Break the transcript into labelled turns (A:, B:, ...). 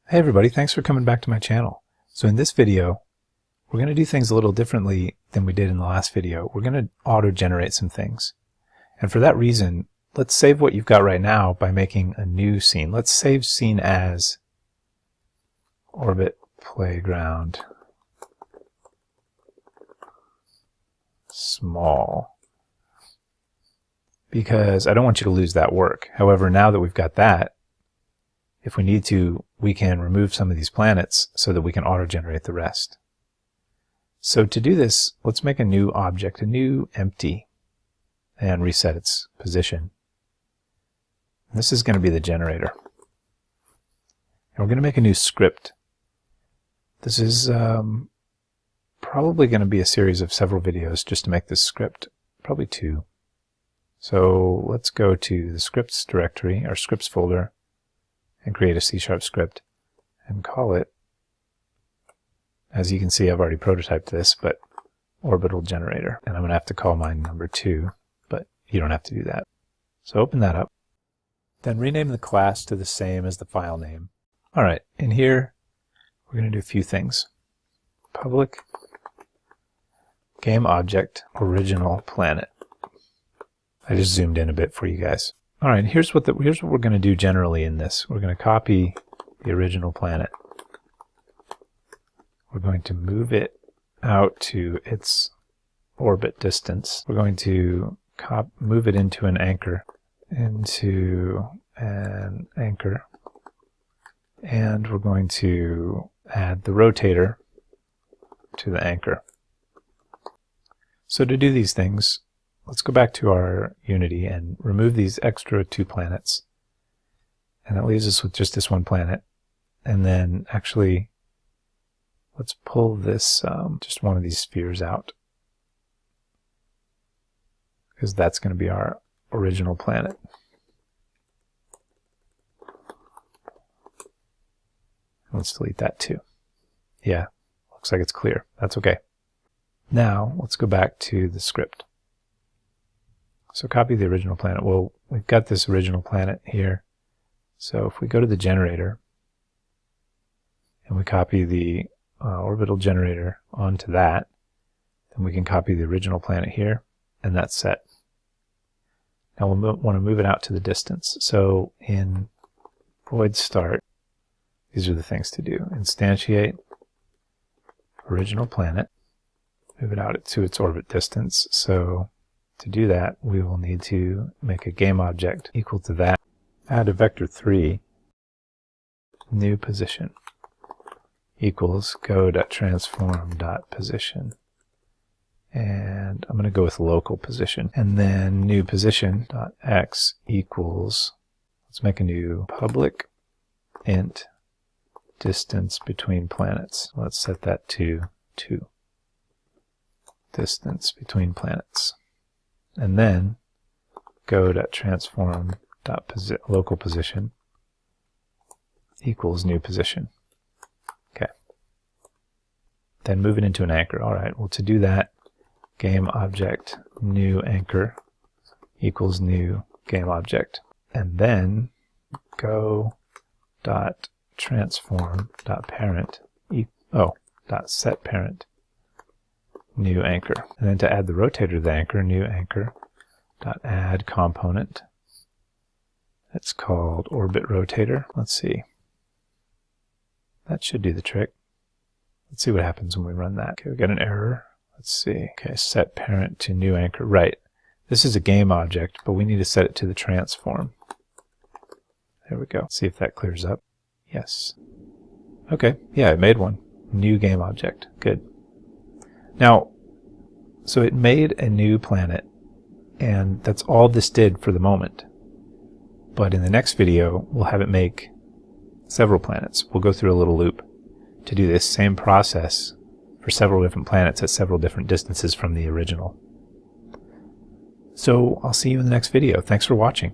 A: Hey everybody, thanks for coming back to my channel. So in this video, we're going to do things a little differently than we did in the last video. We're going to auto-generate some things. And for that reason, let's save what you've got right now by making a new scene. Let's save scene as Orbit Playground Small, because I don't want you to lose that work. However, now that we've got that, if we need to, we can remove some of these planets so that we can auto-generate the rest. So to do this, let's make a new object, a new empty, and reset its position. This is going to be the generator. And we're going to make a new script. This is probably going to be a series of several videos just to make this script, probably 2. So let's go to the scripts directory, our scripts folder, and create a C# script and call it, as you can see I've already prototyped this, but orbital generator. And I'm going to have to call mine number 2, but you don't have to do that. So open that up. Then rename the class to the same as the file name. Alright, in here we're going to do a few things. Public game object original planet. I just zoomed in a bit for you guys. All right, here's what we're going to do generally in this. We're going to copy the original planet. We're going to move it out to its orbit distance. We're going to move it into an anchor, and we're going to add the rotator to the anchor. So to do these things, let's go back to our Unity and remove these extra 2 planets. And that leaves us with just this one planet. And then actually, let's pull this, just one of these spheres out, because that's going to be our original planet. Let's delete that too. Yeah, looks like it's clear. That's okay. Now, let's go back to the script. So copy the original planet. Well, we've got this original planet here. So if we go to the generator and we copy the orbital generator onto that, then we can copy the original planet here, and that's set. Now we'll want to move it out to the distance. So in void start, these are the things to do. Instantiate original planet, move it out to its orbit distance. So to do that, we will need to make a game object equal to that. Add a vector 3, new position, equals go.transform.position. And I'm going to go with local position. And then new position.x equals, let's make a new public int distance between planets. Let's set that to 2. Distance between planets. And then go.transform.local position equals new position. Okay. Then move it into an anchor. All right. Well, to do that, game object new anchor equals new game object. And then go.transform.parent .set parent new anchor. And then to add the rotator to the anchor, new anchor dot add component. That's called orbit rotator. Let's see. That should do the trick. Let's see what happens when we run that. Okay, we got an error. Let's see. Okay, set parent to new anchor. Right. This is a game object, but we need to set it to the transform. There we go. See if that clears up. Yes. Okay. Yeah, it made one. New game object. Good. Now, so it made a new planet, and that's all this did for the moment. But in the next video, we'll have it make several planets. We'll go through a little loop to do this same process for several different planets at several different distances from the original. So I'll see you in the next video. Thanks for watching.